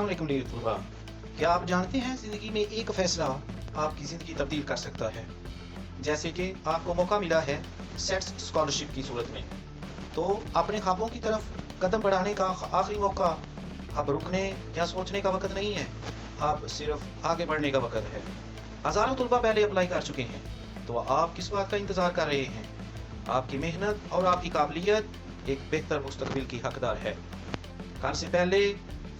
अस्सलामुअलैकुम डियर तलबा, क्या आप जानते हैं ज़िंदगी में एक फ़ैसला आपकी ज़िंदगी तब्दील कर सकता है। जैसे कि आपको मौका मिला है सेट्स स्कॉलरशिप की सूरत में, तो अपने ख्वाबों की तरफ कदम बढ़ाने का आखिरी मौका अब रुकने या सोचने का वक्त नहीं है, अब सिर्फ आगे बढ़ने का वक्त है। हज़ारों तलबा पहले अप्लाई कर चुके हैं, तो आप किस बात का इंतज़ार कर रहे हैं? आपकी मेहनत और आपकी काबिलियत एक बेहतर मुस्तकबिल की हकदार है। कल से पहले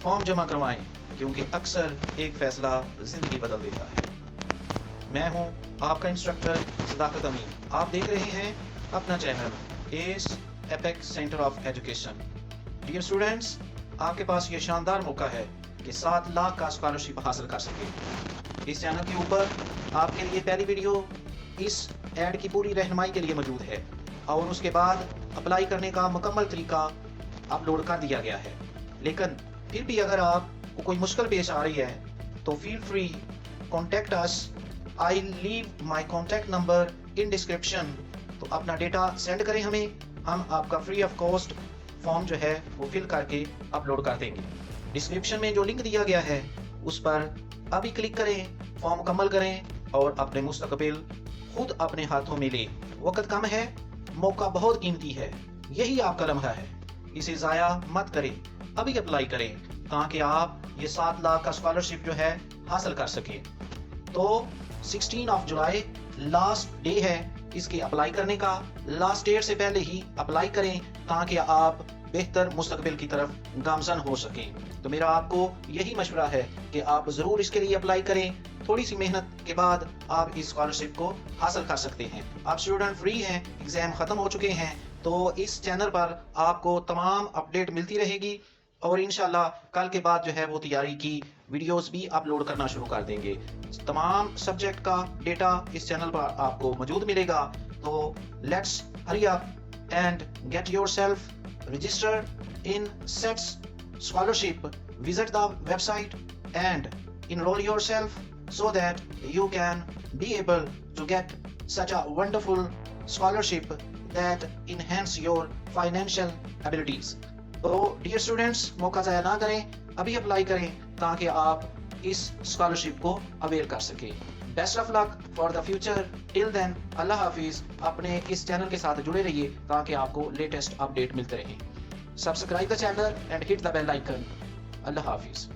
फॉर्म जमा करवाएं, क्योंकि अक्सर एक फ़ैसला ज़िंदगी बदल देता है। मैं हूं आपका इंस्ट्रक्टर सदाकत अमीन। आप देख रहे हैं अपना channel S Apex Centre of Education. Dear students, आपके पास ये शानदार मौका है कि 7 लाख का स्कॉलरशिप हासिल कर सकें। इस चैनल के ऊपर आपके लिए पहली वीडियो इस ऐड की पूरी रहनुमाई के लिए मौजूद है, और उसके बाद अप्लाई करने का मुकम्मल तरीका अपलोड कर दिया गया है। लेकिन फिर भी अगर आपको कोई मुश्किल पेश आ रही है तो feel free contact us. I leave my contact number in description. तो अपना डेटा सेंड करें हमें, हम आपका फ्री ऑफ कॉस्ट फॉर्म जो है वो फिल करके अपलोड कर देंगे। डिस्क्रिप्शन में जो लिंक दिया गया है उस पर अभी क्लिक करें, फॉर्म मुकम्मल करें और अपने मुस्तकबिल खुद अपने हाथों में लें। वक्त कम है, मौका बहुत कीमती है, यही आपका लम्हा है, इसे ज़ाया मत करें। अभी अप्लाई करें ताकि आप ये 7 लाख का स्कॉलरशिप जो है हासिल कर सकें। तो 16 जुलाई लास्ट डे है इसके अप्लाई करने का। लास्ट डेट से पहले ही अप्लाई करें ताकि आप बेहतर मुस्तकबिल की तरफ गामजन हो सकें। तो मेरा आपको यही मशवरा है कि आप ज़रूर इसके लिए अप्लाई करें। थोड़ी सी मेहनत के बाद आप इस स्कॉलरशिप को हासिल कर सकते हैं। आप स्टूडेंट फ्री हैं, एग्ज़ाम ख़त्म हो चुके हैं, तो इस चैनल पर आपको तमाम अपडेट मिलती रहेगी, और इंशाल्लाह कल के बाद जो है वो तैयारी की वीडियोस भी अपलोड करना शुरू कर देंगे। तमाम सब्जेक्ट का डेटा इस चैनल पर आपको मौजूद मिलेगा। तो let's hurry up and get yourself registered in sets scholarship. Visit the website and enroll yourself so that you can be able to get such a wonderful scholarship that enhance your financial abilities. तो dear students, मौका ज़ाया ना करें, अभी apply करें ताकि आप इस स्कॉलरशिप को अवेल कर सकें। Best of luck for the future. Till then अल्लाह हाफिज़। अपने इस चैनल के साथ जुड़े रहिए ताकि आपको लेटेस्ट अपडेट मिलते रहें। Subscribe the channel and hit the bell icon. अल्लाह हाफिज़।